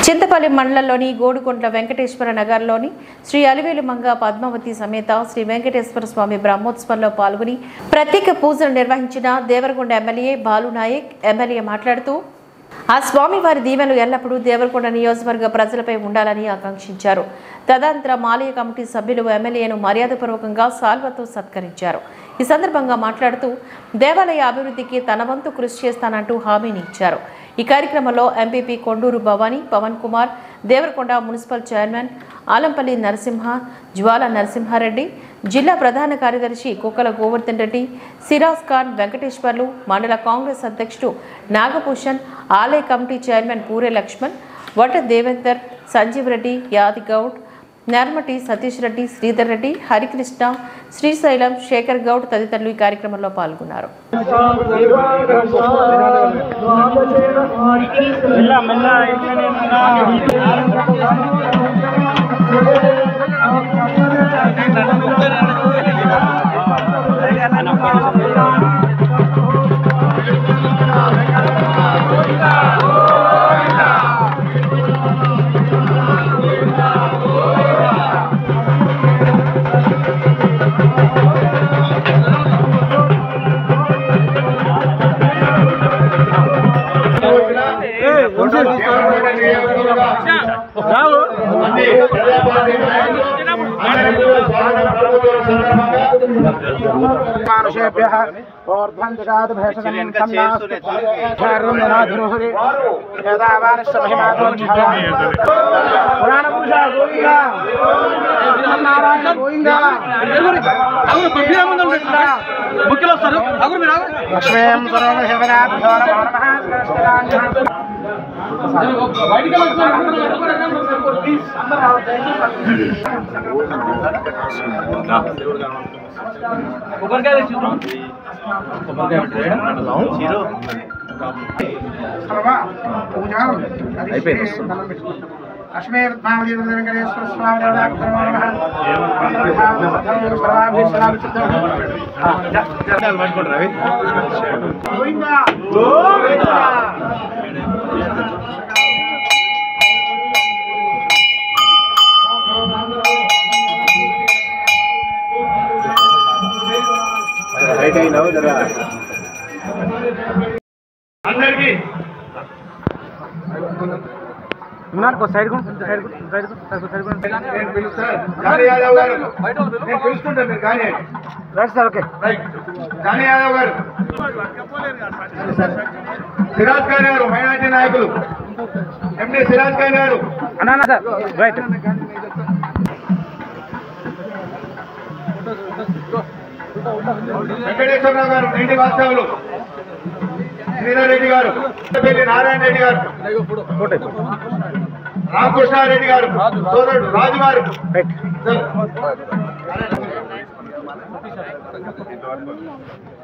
చింతపల్లి మండలంలోని గోడుకొంట్ల వెంకటేశ్వర నగర్లోని శ్రీ అలివేలు మంగ పద్మావతి సమేత శ్రీ వెంకటేశ్వర స్వామి బ్రహ్మోత్సవంలో పాల్గొని ప్రత్యేక పూజలు నిర్వహించిన దేవరకొండ ఎమ్మెల్యే బాలు నాయక్ ఎమ్మెల్యే మాట్లాడుతూ ఆ స్వామివారి దీవెనలు ఎల్లప్పుడూ దేవరకొండ నియోజకవర్గ ప్రజలపై ఉండాలని ఆకాంక్షించారు. తదనంతరం ఆలయ కమిటీ సభ్యులు ఎమ్మెల్యేను మర్యాదపూర్వకంగా సాల్వతో సత్కరించారు. ఈ సందర్భంగా మాట్లాడుతూ దేవాలయ అభివృద్ధికి తన వంతు కృషి చేస్తానంటూ హామీని ఇచ్చారు. ఈ కార్యక్రమంలో MPP Konduru Bhavani, Pawan Kumar, Devarakonda municipal chairman Alampalli Narasimha, Jwala Narasimha Reddy, జిల్లా ప్రధాన కార్యదర్శి కుక్కల గోవర్ధన్ రెడ్డి, సిరాజ్ ఖాన్, వెంకటేశ్వర్లు, మండల కాంగ్రెస్ అధ్యక్షుడు నాగభూషణ్, ఆలయ కమిటీ చైర్మన్ పూరే లక్ష్మణ్, వట దేవేందర్, సంజీవ్ రెడ్డి, యాదిగౌడ్, నర్మటి సతీష్ రెడ్డి, శ్రీధర్ రెడ్డి, హరికృష్ణ, శ్రీశైలం, శేఖర్ గౌడ్ తదితరులు ఈ కార్యక్రమంలో పాల్గొన్నారు. సిరాజ్ ఖాన్ గారు మైనార్టీ నాయకులు ఎండి సిరాజ్ ఖాన్ గారు వెంకటేశ్వరరావు గారు నీటి వాస్తవులు శ్రీధర్ రెడ్డి గారు నారాయణ రెడ్డి గారు రామకృష్ణారెడ్డి గారు సోదరుడు రాజు గారు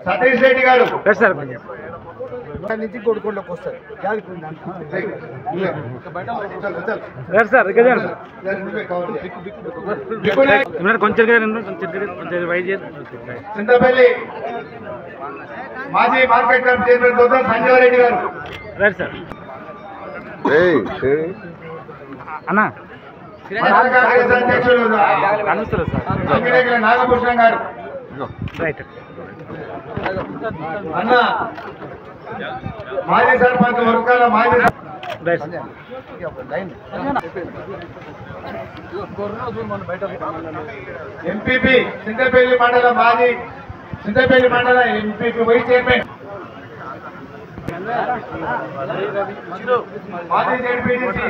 సతీష్ రెడ్డి గారు నుంచి కొడుకోళ్ళకి వస్తారు చింతపల్లి మాజీ market committee chairman Goutham Sanjeev Reddy garu Congress అధ్యక్షులు నాగభూషణ్ గారు అన్న మాజీ సర్పంచ్ వర్గాల మాజీ ఎంపీపీ చింతపల్లి మండల మాజీ చింతపల్లి మండల ఎంపీపీ వైస్ చైర్మన్ మాజీ జెడ్పీటీసీ